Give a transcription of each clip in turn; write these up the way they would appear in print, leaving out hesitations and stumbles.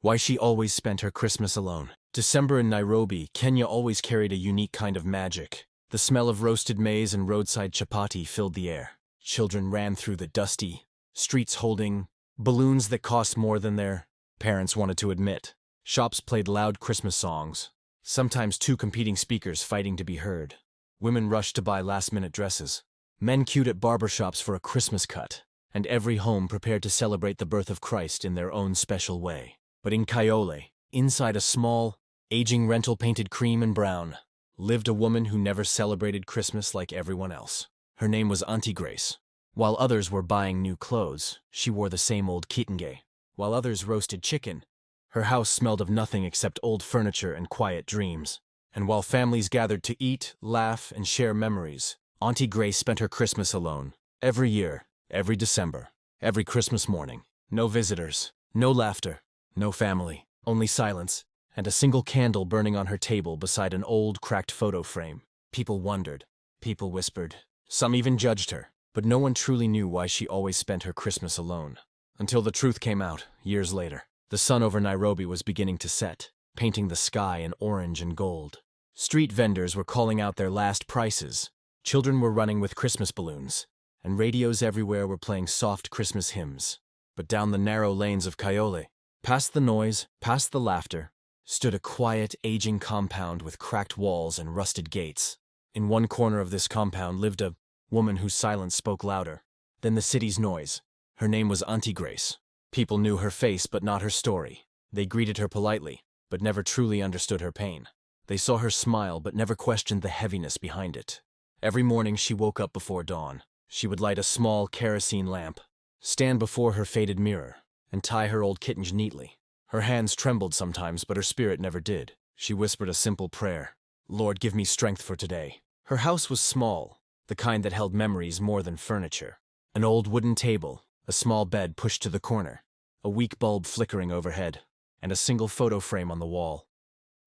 Why she always spent her Christmas alone. December in Nairobi, Kenya always carried a unique kind of magic. The smell of roasted maize and roadside chapati filled the air. Children ran through the dusty streets holding balloons that cost more than their parents wanted to admit. Shops played loud Christmas songs, sometimes two competing speakers fighting to be heard. Women rushed to buy last-minute dresses. Men queued at barbershops for a Christmas cut, and every home prepared to celebrate the birth of Christ in their own special way. But in Kayole, inside a small, aging rental painted cream and brown, lived a woman who never celebrated Christmas like everyone else. Her name was Auntie Grace. While others were buying new clothes, she wore the same old kitenge. While others roasted chicken, her house smelled of nothing except old furniture and quiet dreams. And while families gathered to eat, laugh, and share memories, Auntie Grace spent her Christmas alone. Every year, every December, every Christmas morning. No visitors, no laughter, no family, only silence, and a single candle burning on her table beside an old, cracked photo frame. People wondered. People whispered. Some even judged her. But no one truly knew why she always spent her Christmas alone. Until the truth came out, years later. The sun over Nairobi was beginning to set, painting the sky in orange and gold. Street vendors were calling out their last prices. Children were running with Christmas balloons, and radios everywhere were playing soft Christmas hymns. But down the narrow lanes of Kayole, past the noise, past the laughter, stood a quiet, aging compound with cracked walls and rusted gates. In one corner of this compound lived a woman whose silence spoke louder than the city's noise. Her name was Auntie Grace. People knew her face but not her story. They greeted her politely, but never truly understood her pain. They saw her smile but never questioned the heaviness behind it. Every morning she woke up before dawn. She would light a small kerosene lamp, stand before her faded mirror, and tie her old kitenge neatly. Her hands trembled sometimes, but her spirit never did. She whispered a simple prayer. Lord, give me strength for today. Her house was small, the kind that held memories more than furniture. An old wooden table, a small bed pushed to the corner, a weak bulb flickering overhead, and a single photo frame on the wall.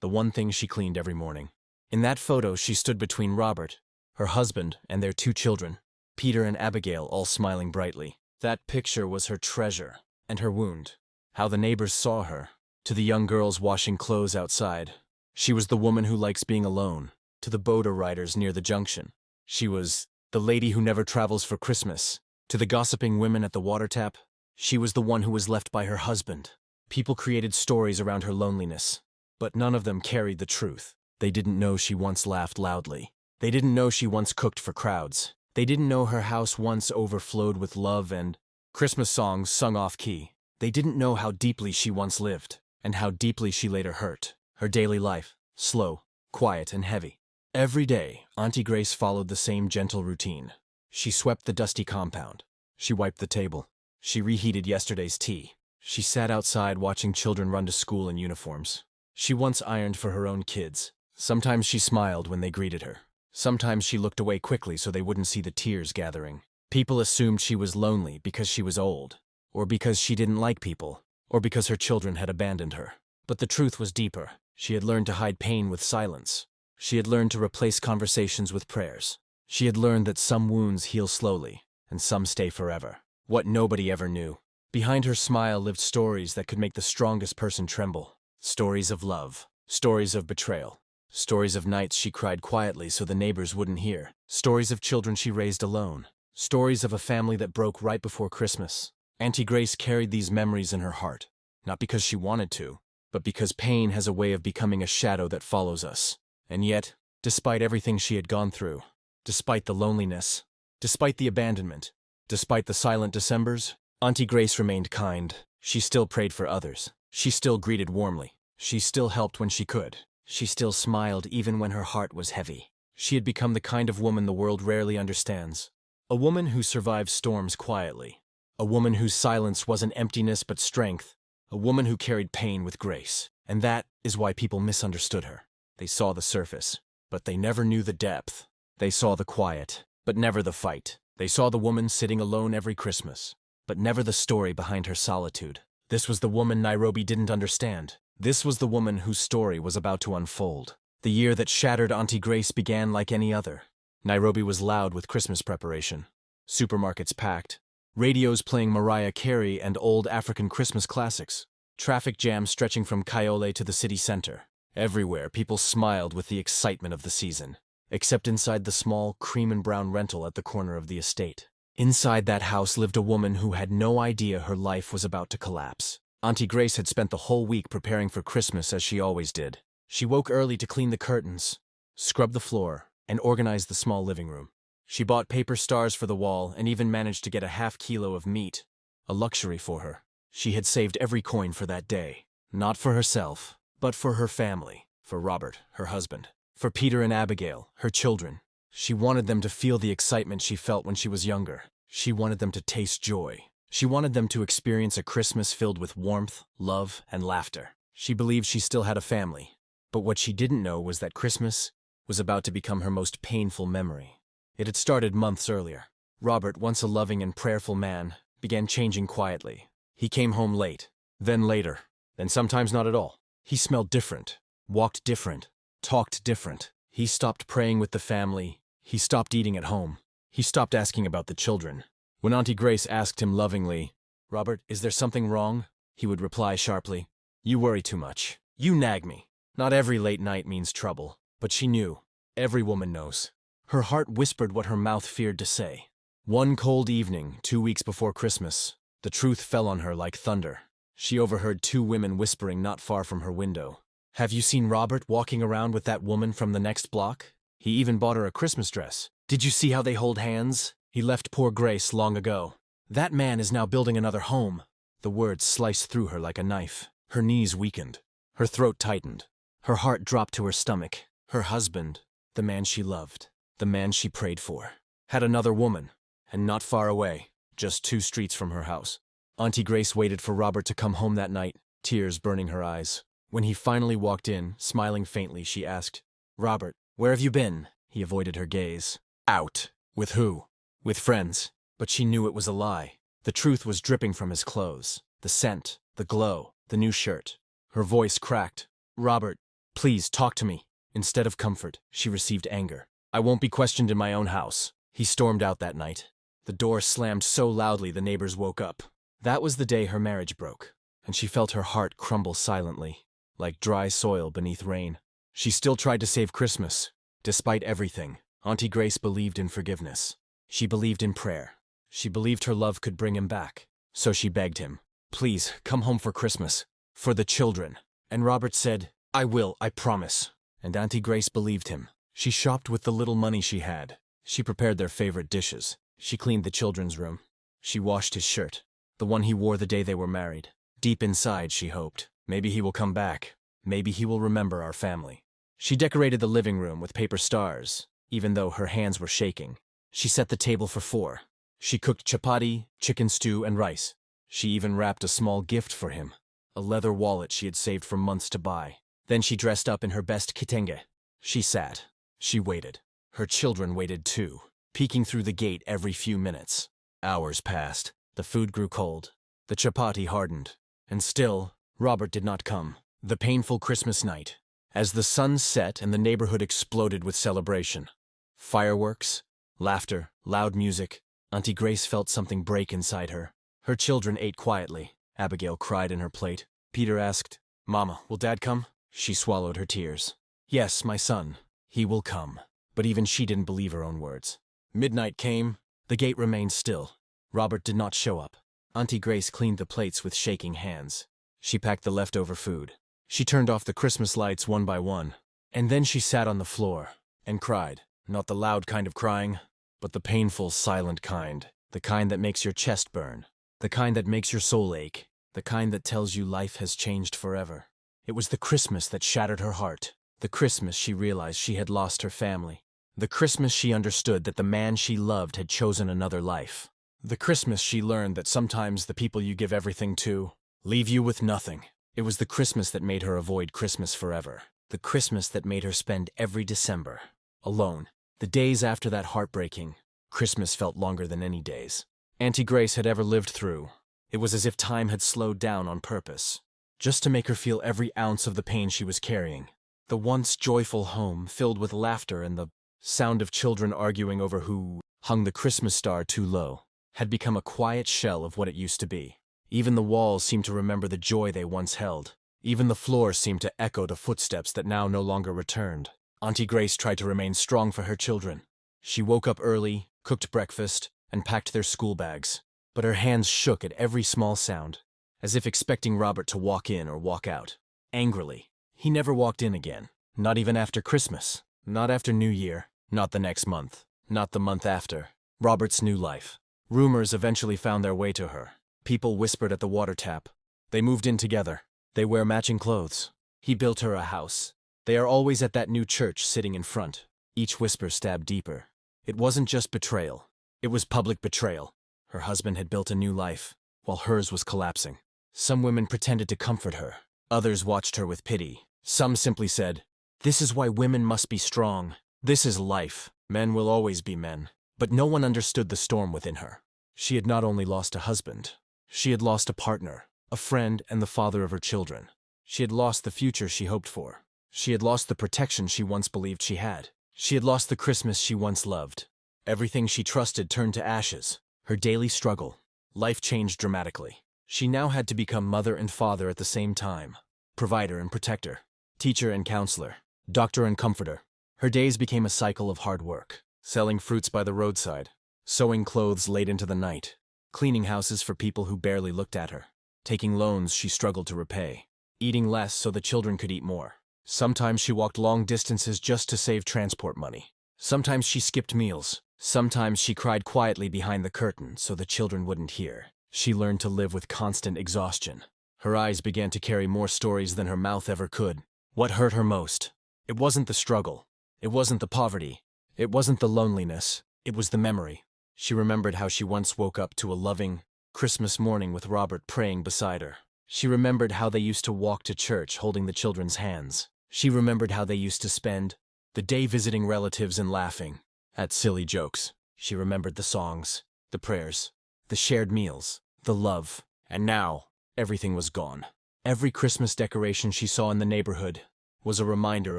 The one thing she cleaned every morning. In that photo she stood between Robert, her husband, and their two children, Peter and Abigail, all smiling brightly. That picture was her treasure, and her wound. How the neighbors saw her. To the young girls washing clothes outside, she was the woman who likes being alone. To the boater riders near the junction, she was the lady who never travels for Christmas. To the gossiping women at the water tap, she was the one who was left by her husband. People created stories around her loneliness, but none of them carried the truth. They didn't know she once laughed loudly. They didn't know she once cooked for crowds. They didn't know her house once overflowed with love and Christmas songs sung off-key. They didn't know how deeply she once lived, and how deeply she later hurt. Her daily life, slow, quiet, and heavy. Every day, Auntie Grace followed the same gentle routine. She swept the dusty compound. She wiped the table. She reheated yesterday's tea. She sat outside watching children run to school in uniforms. She once ironed for her own kids. Sometimes she smiled when they greeted her. Sometimes she looked away quickly so they wouldn't see the tears gathering. People assumed she was lonely because she was old, or because she didn't like people, or because her children had abandoned her. But the truth was deeper. She had learned to hide pain with silence. She had learned to replace conversations with prayers. She had learned that some wounds heal slowly, and some stay forever. What nobody ever knew. Behind her smile lived stories that could make the strongest person tremble. Stories of love. Stories of betrayal. Stories of nights she cried quietly so the neighbors wouldn't hear. Stories of children she raised alone. Stories of a family that broke right before Christmas. Auntie Grace carried these memories in her heart, not because she wanted to, but because pain has a way of becoming a shadow that follows us. And yet, despite everything she had gone through, despite the loneliness, despite the abandonment, despite the silent Decembers, Auntie Grace remained kind. She still prayed for others. She still greeted warmly. She still helped when she could. She still smiled even when her heart was heavy. She had become the kind of woman the world rarely understands. A woman who survives storms quietly. A woman whose silence wasn't emptiness but strength. A woman who carried pain with grace. And that is why people misunderstood her. They saw the surface, but they never knew the depth. They saw the quiet, but never the fight. They saw the woman sitting alone every Christmas, but never the story behind her solitude. This was the woman Nairobi didn't understand. This was the woman whose story was about to unfold. The year that shattered Auntie Grace began like any other. Nairobi was loud with Christmas preparation. Supermarkets packed. Radios playing Mariah Carey and old African Christmas classics. Traffic jams stretching from Kaiole to the city center. Everywhere, people smiled with the excitement of the season, except inside the small cream and brown rental at the corner of the estate. Inside that house lived a woman who had no idea her life was about to collapse. Auntie Grace had spent the whole week preparing for Christmas as she always did. She woke early to clean the curtains, scrub the floor, and organize the small living room. She bought paper stars for the wall and even managed to get a half-kilo of meat, a luxury for her. She had saved every coin for that day, not for herself, but for her family, for Robert, her husband, for Peter and Abigail, her children. She wanted them to feel the excitement she felt when she was younger. She wanted them to taste joy. She wanted them to experience a Christmas filled with warmth, love, and laughter. She believed she still had a family, but what she didn't know was that Christmas was about to become her most painful memory. It had started months earlier. Robert, once a loving and prayerful man, began changing quietly. He came home late, then later, then sometimes not at all. He smelled different, walked different, talked different. He stopped praying with the family. He stopped eating at home. He stopped asking about the children. When Auntie Grace asked him lovingly, "Robert, is there something wrong?" he would reply sharply, "You worry too much. You nag me. Not every late night means trouble." But she knew. Every woman knows. Her heart whispered what her mouth feared to say. One cold evening, 2 weeks before Christmas, the truth fell on her like thunder. She overheard two women whispering not far from her window. "Have you seen Robert walking around with that woman from the next block? He even bought her a Christmas dress. Did you see how they hold hands? He left poor Grace long ago. That man is now building another home." The words sliced through her like a knife. Her knees weakened. Her throat tightened. Her heart dropped to her stomach. Her husband, the man she loved, the man she prayed for, had another woman, and not far away, just 2 streets from her house. Auntie Grace waited for Robert to come home that night, tears burning her eyes. When he finally walked in, smiling faintly, she asked, "Robert, where have you been?" He avoided her gaze. "Out." "With who?" "With friends." But she knew it was a lie. The truth was dripping from his clothes. The scent, the glow, the new shirt. Her voice cracked. "Robert, please talk to me." Instead of comfort, she received anger. "I won't be questioned in my own house." He stormed out that night. The door slammed so loudly the neighbors woke up. That was the day her marriage broke, and she felt her heart crumble silently, like dry soil beneath rain. She still tried to save Christmas. Despite everything, Auntie Grace believed in forgiveness. She believed in prayer. She believed her love could bring him back. So she begged him, "Please, come home for Christmas. For the children." And Robert said, "I will, I promise." And Auntie Grace believed him. She shopped with the little money she had. She prepared their favorite dishes. She cleaned the children's room. She washed his shirt, the one he wore the day they were married. Deep inside, she hoped, maybe he will come back. Maybe he will remember our family. She decorated the living room with paper stars, even though her hands were shaking. She set the table for 4. She cooked chapati, chicken stew, and rice. She even wrapped a small gift for him, a leather wallet she had saved for months to buy. Then she dressed up in her best kitenge. She sat. She waited. Her children waited too, peeking through the gate every few minutes. Hours passed. The food grew cold. The chapati hardened. And still, Robert did not come. The painful Christmas night. As the sun set and the neighborhood exploded with celebration. Fireworks, laughter, loud music. Auntie Grace felt something break inside her. Her children ate quietly. Abigail cried in her plate. Peter asked, "Mama, will Dad come?" She swallowed her tears. "Yes, my son. He will come." But even she didn't believe her own words. Midnight came. The gate remained still. Robert did not show up. Auntie Grace cleaned the plates with shaking hands. She packed the leftover food. She turned off the Christmas lights one by one. And then she sat on the floor and cried. Not the loud kind of crying, but the painful, silent kind. The kind that makes your chest burn. The kind that makes your soul ache. The kind that tells you life has changed forever. It was the Christmas that shattered her heart. The Christmas she realized she had lost her family. The Christmas she understood that the man she loved had chosen another life. The Christmas she learned that sometimes the people you give everything to leave you with nothing. It was the Christmas that made her avoid Christmas forever. The Christmas that made her spend every December alone. The days after that heartbreaking Christmas felt longer than any days Auntie Grace had ever lived through. It was as if time had slowed down on purpose, just to make her feel every ounce of the pain she was carrying. The once joyful home, filled with laughter and the sound of children arguing over who hung the Christmas star too low, had become a quiet shell of what it used to be. Even the walls seemed to remember the joy they once held. Even the floor seemed to echo the footsteps that now no longer returned. Auntie Grace tried to remain strong for her children. She woke up early, cooked breakfast, and packed their school bags. But her hands shook at every small sound, as if expecting Robert to walk in or walk out. Angrily, he never walked in again. Not even after Christmas. Not after New Year. Not the next month. Not the month after. Robert's new life. Rumors eventually found their way to her. People whispered at the water tap. They moved in together. They wear matching clothes. He built her a house. They are always at that new church sitting in front. Each whisper stabbed deeper. It wasn't just betrayal. It was public betrayal. Her husband had built a new life, while hers was collapsing. Some women pretended to comfort her. Others watched her with pity. Some simply said, "This is why women must be strong. This is life. Men will always be men." But no one understood the storm within her. She had not only lost a husband. She had lost a partner, a friend, and the father of her children. She had lost the future she hoped for. She had lost the protection she once believed she had. She had lost the Christmas she once loved. Everything she trusted turned to ashes. Her daily struggle. Life changed dramatically. She now had to become mother and father at the same time. Provider and protector. Teacher and counselor. Doctor and comforter. Her days became a cycle of hard work. Selling fruits by the roadside. Sewing clothes late into the night. Cleaning houses for people who barely looked at her. Taking loans she struggled to repay. Eating less so the children could eat more. Sometimes she walked long distances just to save transport money. Sometimes she skipped meals. Sometimes she cried quietly behind the curtain so the children wouldn't hear. She learned to live with constant exhaustion. Her eyes began to carry more stories than her mouth ever could. What hurt her most? It wasn't the struggle. It wasn't the poverty. It wasn't the loneliness. It was the memory. She remembered how she once woke up to a loving Christmas morning with Robert praying beside her. She remembered how they used to walk to church holding the children's hands. She remembered how they used to spend the day visiting relatives and laughing at silly jokes. She remembered the songs, the prayers, the shared meals, the love. And now, everything was gone. Every Christmas decoration she saw in the neighborhood was a reminder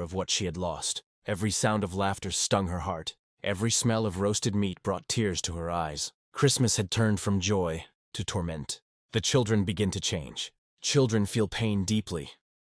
of what she had lost. Every sound of laughter stung her heart. Every smell of roasted meat brought tears to her eyes. Christmas had turned from joy to torment. The children begin to change. Children feel pain deeply,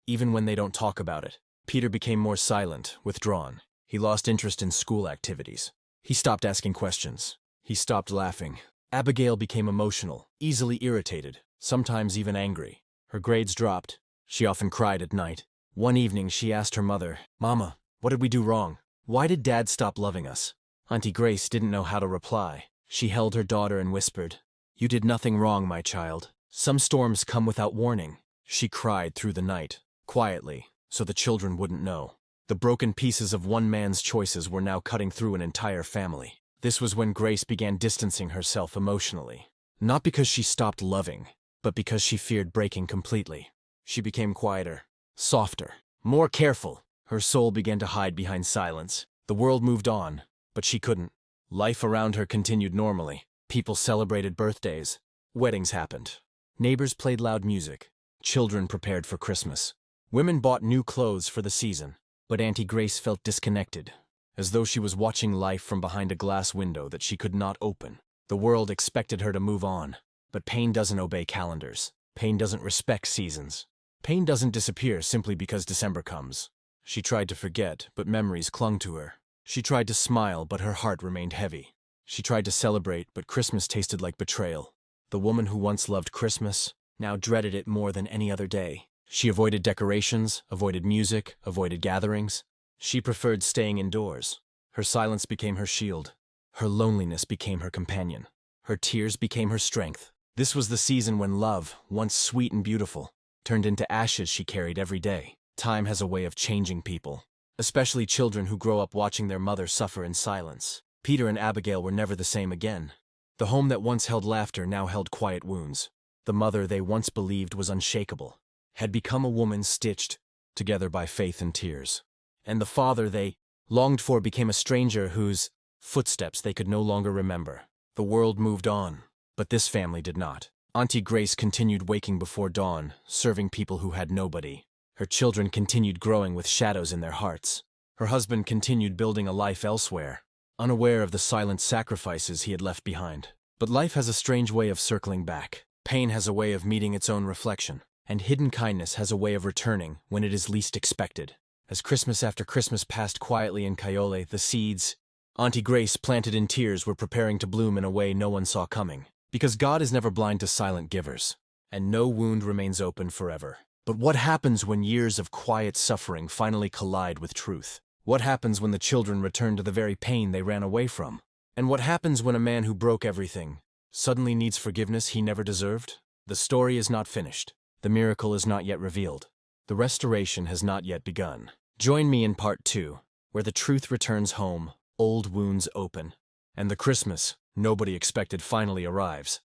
even when they don't talk about it. Peter became more silent, withdrawn. He lost interest in school activities. He stopped asking questions. He stopped laughing. Abigail became emotional, easily irritated, sometimes even angry. Her grades dropped. She often cried at night. One evening she asked her mother, "Mama, what did we do wrong? Why did Dad stop loving us?" Auntie Grace didn't know how to reply. She held her daughter and whispered, "You did nothing wrong, my child. Some storms come without warning." She cried through the night, quietly, so the children wouldn't know. The broken pieces of one man's choices were now cutting through an entire family. This was when Grace began distancing herself emotionally. Not because she stopped loving, but because she feared breaking completely. She became quieter, softer, more careful. Her soul began to hide behind silence. The world moved on, but she couldn't. Life around her continued normally. People celebrated birthdays. Weddings happened. Neighbors played loud music. Children prepared for Christmas. Women bought new clothes for the season. But Auntie Grace felt disconnected, as though she was watching life from behind a glass window that she could not open. The world expected her to move on, but pain doesn't obey calendars. Pain doesn't respect seasons. Pain doesn't disappear simply because December comes. She tried to forget, but memories clung to her. She tried to smile, but her heart remained heavy. She tried to celebrate, but Christmas tasted like betrayal. The woman who once loved Christmas now dreaded it more than any other day. She avoided decorations, avoided music, avoided gatherings. She preferred staying indoors. Her silence became her shield. Her loneliness became her companion. Her tears became her strength. This was the season when love, once sweet and beautiful, turned into ashes she carried every day. Time has a way of changing people, especially children who grow up watching their mother suffer in silence. Peter and Abigail were never the same again. The home that once held laughter now held quiet wounds. The mother they once believed was unshakable had become a woman stitched together by faith and tears. And the father they longed for became a stranger whose footsteps they could no longer remember. The world moved on, but this family did not. Auntie Grace continued waking before dawn, serving people who had nobody. Her children continued growing with shadows in their hearts. Her husband continued building a life elsewhere, unaware of the silent sacrifices he had left behind. But life has a strange way of circling back. Pain has a way of meeting its own reflection, and hidden kindness has a way of returning when it is least expected. As Christmas after Christmas passed quietly in Cayole, the seeds Auntie Grace planted in tears were preparing to bloom in a way no one saw coming. Because God is never blind to silent givers, and no wound remains open forever. But what happens when years of quiet suffering finally collide with truth? What happens when the children return to the very pain they ran away from? And what happens when a man who broke everything suddenly needs forgiveness he never deserved? The story is not finished. The miracle is not yet revealed. The restoration has not yet begun. Join me in part 2, where the truth returns home, old wounds open, and the Christmas nobody expected finally arrives.